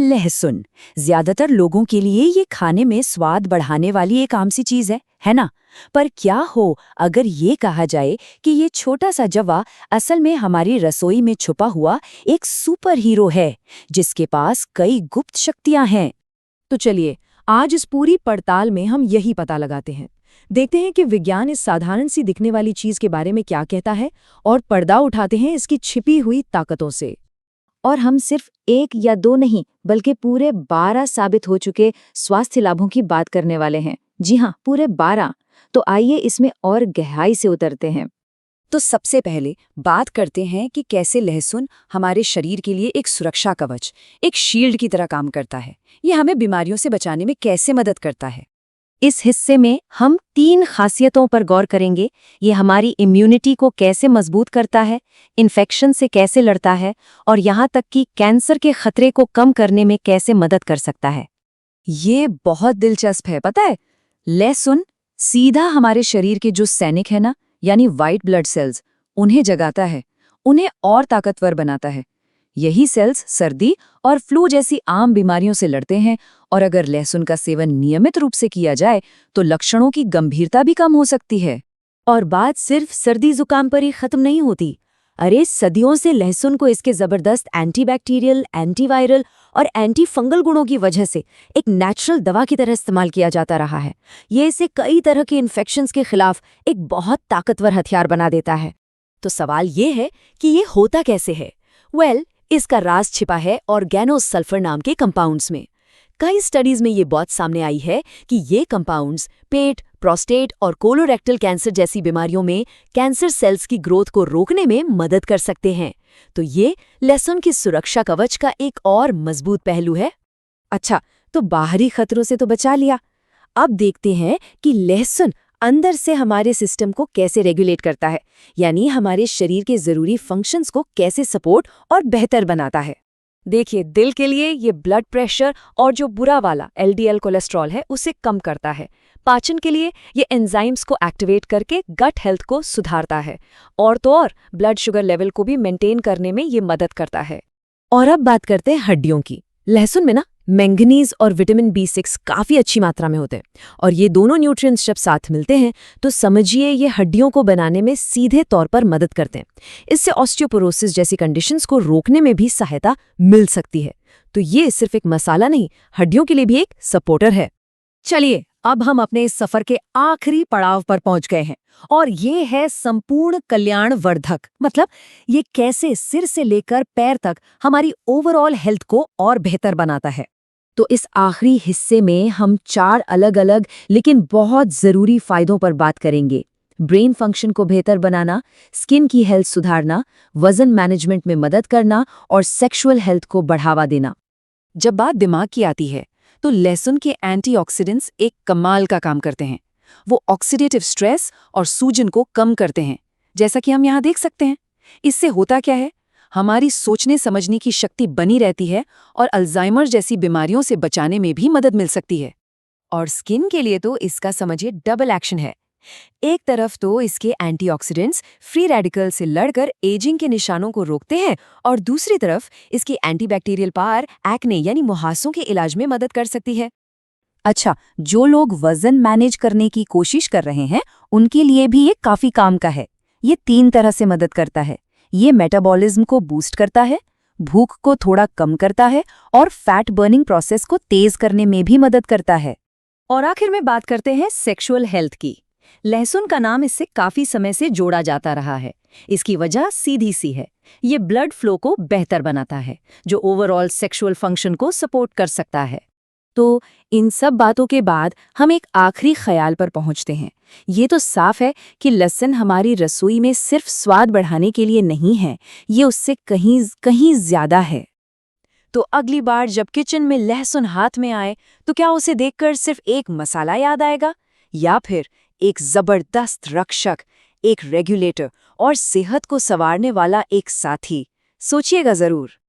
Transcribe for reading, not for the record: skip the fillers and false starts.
लहसुन ज्यादातर लोगों के लिए ये खाने में स्वाद बढ़ाने वाली एक आम सी चीज है ना? पर क्या हो अगर ये कहा जाए कि ये छोटा सा जवा असल में हमारी रसोई में छुपा हुआ एक सुपर हीरो है, जिसके पास कई गुप्त शक्तियां हैं। तो चलिए, आज इस पूरी पड़ताल में हम यही पता लगाते हैं। देखते हैं कि विज्ञान इस साधारण सी दिखने वाली चीज के बारे में क्या कहता है और पर्दा उठाते हैं इसकी छिपी हुई ताकतों से। और हम सिर्फ 1 या 2 नहीं, बल्कि पूरे 12 साबित हो चुके स्वास्थ्य लाभों की बात करने वाले हैं। जी हाँ, पूरे 12। तो आइए इसमें और गहराई से उतरते हैं। तो सबसे पहले बात करते हैं कि कैसे लहसुन हमारे शरीर के लिए एक सुरक्षा कवच, एक शील्ड की तरह काम करता है। ये हमें बीमारियों से बचाने में कैसे मदद करता है। इस हिस्से में हम 3 खासियतों पर गौर करेंगे। ये हमारी इम्यूनिटी को कैसे मजबूत करता है, इन्फेक्शन से कैसे लड़ता है और यहाँ तक कि कैंसर के खतरे को कम करने में कैसे मदद कर सकता है। ये बहुत दिलचस्प है। पता है, लहसुन सीधा हमारे शरीर के जो सैनिक है ना, यानी वाइट ब्लड सेल्स, उन्हें जगाता है, उन्हें और ताकतवर बनाता है। यही सेल्स सर्दी और फ्लू जैसी आम बीमारियों से लड़ते हैं, और अगर लहसुन का सेवन नियमित रूप से किया जाए तो लक्षणों की गंभीरता भी कम हो सकती है। और बात सिर्फ सर्दी जुकाम पर ही खत्म नहीं होती। अरे, सदियों से लहसुन को इसके जबरदस्त एंटीबैक्टीरियल, एंटीवायरल और एंटी फंगल गुणों की वजह से एक नेचुरल दवा की तरह इस्तेमाल किया जाता रहा है। ये इसे कई तरह के इन्फेक्शंस के खिलाफ एक बहुत ताकतवर हथियार बना देता है। तो सवाल ये है कि ये होता कैसे है? इसका राज छिपा है ऑर्गेनोसल्फर नाम के कंपाउंड्स में। कई स्टडीज में ये बहुत सामने आई है कि ये कंपाउंड्स पेट, प्रोस्टेट और कोलोरेक्टल कैंसर जैसी बीमारियों में कैंसर सेल्स की ग्रोथ को रोकने में मदद कर सकते हैं। तो ये लहसुन की सुरक्षा कवच का एक और मजबूत पहलू है। अच्छा, तो बाहरी खतरों से तो बचा लिया। अब देखते हैं कि लहसुन अंदर से हमारे सिस्टम को कैसे रेगुलेट करता है, यानी हमारे शरीर के जरूरी फंक्शंस को कैसे सपोर्ट और बेहतर बनाता है। देखिए, दिल के लिए ये ब्लड प्रेशर और जो बुरा वाला LDL कोलेस्ट्रॉल है उसे कम करता है। पाचन के लिए ये एंजाइम्स को एक्टिवेट करके गट हेल्थ को सुधारता है, और तो और ब्लड शुगर लेवल को भी मेंटेन करने में ये मदद करता है। और अब बात करते हैं हड्डियों की। लहसुन में ना मैंगनीज और विटामिन B6 काफी अच्छी मात्रा में होते हैं, और ये दोनों न्यूट्रिएंट्स जब साथ मिलते हैं तो समझिए ये हड्डियों को बनाने में सीधे तौर पर मदद करते हैं। इससे ऑस्टियोपोरोसिस जैसी कंडीशंस को रोकने में भी सहायता मिल सकती है। तो ये सिर्फ एक मसाला नहीं, हड्डियों के लिए भी एक सपोर्टर है। चलिए, अब हम अपने इस सफर के आखिरी पड़ाव पर पहुंच गए हैं, और ये है संपूर्ण कल्याणवर्धक। मतलब ये कैसे सिर से लेकर पैर तक हमारी ओवरऑल हेल्थ को और बेहतर बनाता है। तो इस आखिरी हिस्से में हम 4 अलग अलग लेकिन बहुत जरूरी फायदों पर बात करेंगे। ब्रेन फंक्शन को बेहतर बनाना, स्किन की हेल्थ सुधारना, वजन मैनेजमेंट में मदद करना और सेक्सुअल हेल्थ को बढ़ावा देना। जब बात दिमाग की आती है तो लहसुन के एंटीऑक्सीडेंट्स एक कमाल का काम करते हैं। वो ऑक्सीडेटिव स्ट्रेस और सूजन को कम करते हैं, जैसा कि हम यहाँ देख सकते हैं। इससे होता क्या है, हमारी सोचने समझने की शक्ति बनी रहती है और अल्जाइमर जैसी बीमारियों से बचाने में भी मदद मिल सकती है। और स्किन के लिए तो इसका समझिए डबल एक्शन है। एक तरफ तो इसके एंटीऑक्सीडेंट्स फ्री रेडिकल से लड़कर एजिंग के निशानों को रोकते हैं, और दूसरी तरफ इसकी एंटीबैक्टीरियल पावर एक्ने यानी मुहासों के इलाज में मदद कर सकती है। अच्छा, जो लोग वजन मैनेज करने की कोशिश कर रहे हैं उनके लिए भी ये काफी काम का है। ये 3 तरह से मदद करता है। ये मेटाबॉलिज्म को बूस्ट करता है, भूख को थोड़ा कम करता है और फैट बर्निंग प्रोसेस को तेज करने में भी मदद करता है। और आखिर में बात करते हैं सेक्सुअल हेल्थ की। लहसुन का नाम इससे काफी समय से जोड़ा जाता रहा है। इसकी वजह सीधी सी है, ये ब्लड फ्लो को बेहतर बनाता है, जो ओवरऑल सेक्सुअल फंक्शन को सपोर्ट कर सकता है। तो इन सब बातों के बाद हम एक आखिरी ख्याल पर पहुंचते हैं। ये तो साफ है कि लहसुन हमारी रसोई में सिर्फ स्वाद बढ़ाने के लिए नहीं है, ये उससे कहीं कहीं ज्यादा है। तो अगली बार जब किचन में लहसुन हाथ में आए तो क्या उसे देखकर सिर्फ एक मसाला याद आएगा, या फिर एक जबरदस्त रक्षक, एक रेगुलेटर और सेहत को संवारने वाला एक साथी? सोचिएगा जरूर।